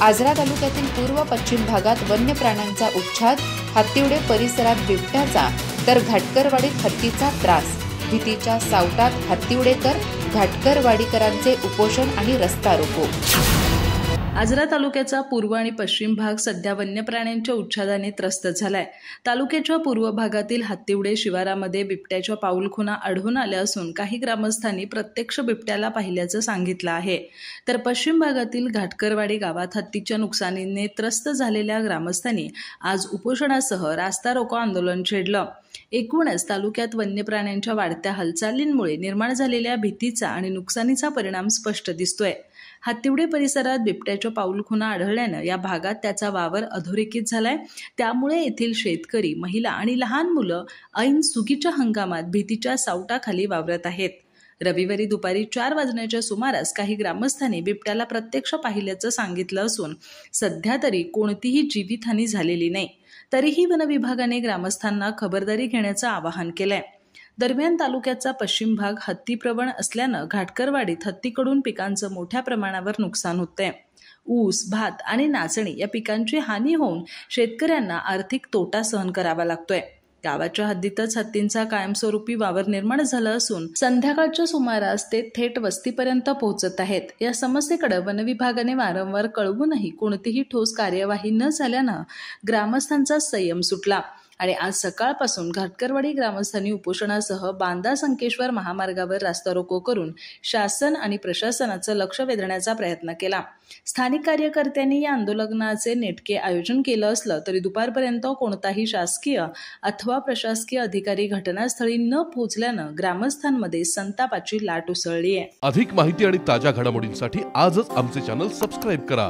आजरा तालुक्यातील पूर्व पश्चिम भागात वन्य प्राण्यांचा उच्छाद, हत्तिवडे परिसरात बिबट्याचा तर घाटकरवाडीत हत्तीचा त्रास। भीतीच्या सावटात हत्तिवडेकर, घाटकरवाडीकरांचे उपोषण आणि रस्ता रोको। आजरा तालुक्याचा पूर्व आणि पश्चिम भाग सध्या वन्य प्राण्यांच्या उच्छादाने त्रस्त झालाय। तालुक्याच्या पूर्व भागातील हत्तिवडे शिवारामध्ये बिबट्याच्या पाऊलखुणा आढळून आल्या असून काही ग्रामस्थांनी प्रत्यक्ष बिबट्याला पाहिल्याचं सांगितलं आहे। तर पश्चिम भागातील घाटकरवाडी गावात हत्तीच्या नुकसानीने त्रस्त झालेल्या ग्रामस्थांनी आज उपोषणासह रास्ता रोको आंदोलन छेडलं। एकूणच तालुक्यात वन्य प्राण्यांच्या वाढत्या हालचालींमुळे निर्माण झालेल्या भीतीचा आणि नुकसानीचा परिणाम स्पष्ट दिसतोय। हत्तिवडे परिसरात बिबट्याच्या पाऊलखुणा आढळल्यानं या भागात त्याचा वावर अधोरेखित झालाय। त्यामुळे येथील शेतकरी, महिला आणि लहान मुलं ऐन सुगीच्या हंगामात भीतीच्या सावटाखाली वावरत आहेत। रविवारी दुपारी 4 वाजण्याच्या सुमारास काही ग्रामस्थांनी बिबट्याला प्रत्यक्ष पाहिल्याचं सांगितलं असून सध्या तरी कोणतीही जीवितहानी झालेली नाही। तरीही वन विभागाने ग्रामस्थांना खबरदारी घेण्याचं आवाहन केलंय। दरम्यान तालुक्याचा पश्चिम भाग हत्तीप्रवण असल्यानं घाटकरवाडीत हत्तीकडून पिकांचं मोठ्या प्रमाणावर नुकसान होतंय। ऊस, भात आणि नाचणी या पिकांची हानी होऊन शेतकऱ्यांना आर्थिक तोटा सहन करावा लागतोय। गावाच्या हद्दीतच हत्तींचा कायमस्वरूपी वावर निर्माण झाला असून संध्याकाळच्या सुमारास ते थेट वस्तीपर्यंत पोहोचत आहेत। या समस्येकडे वन विभागाने वारंवार कळवूनही कोणतीही ठोस कार्यवाही न झाल्यानं ग्रामस्थांचा संयम सुटला आणि आज सकाळपासून घाटकरवाडी ग्रामस्थांनी उपोषणासह बांदा संकेश्वर महामार्गावर रास्ता रोको करून शासन आणि प्रशासनाचं लक्ष वेधण्याचा प्रयत्न केला। स्थानिक कार्यकर्त्यांनी या आंदोलनाचे नेटके आयोजन केलं असलं तरी दुपारपर्यंत कोणताही शासकीय अथवा प्रशासकीय अधिकारी घटनास्थळी न पोहोचल्यानं ग्रामस्थांमध्ये संतापाची लाट उसळली आहे। अधिक माहिती आणि ताज्या घडामोडींसाठी आजच आमचे चॅनल सबस्क्राइब करा।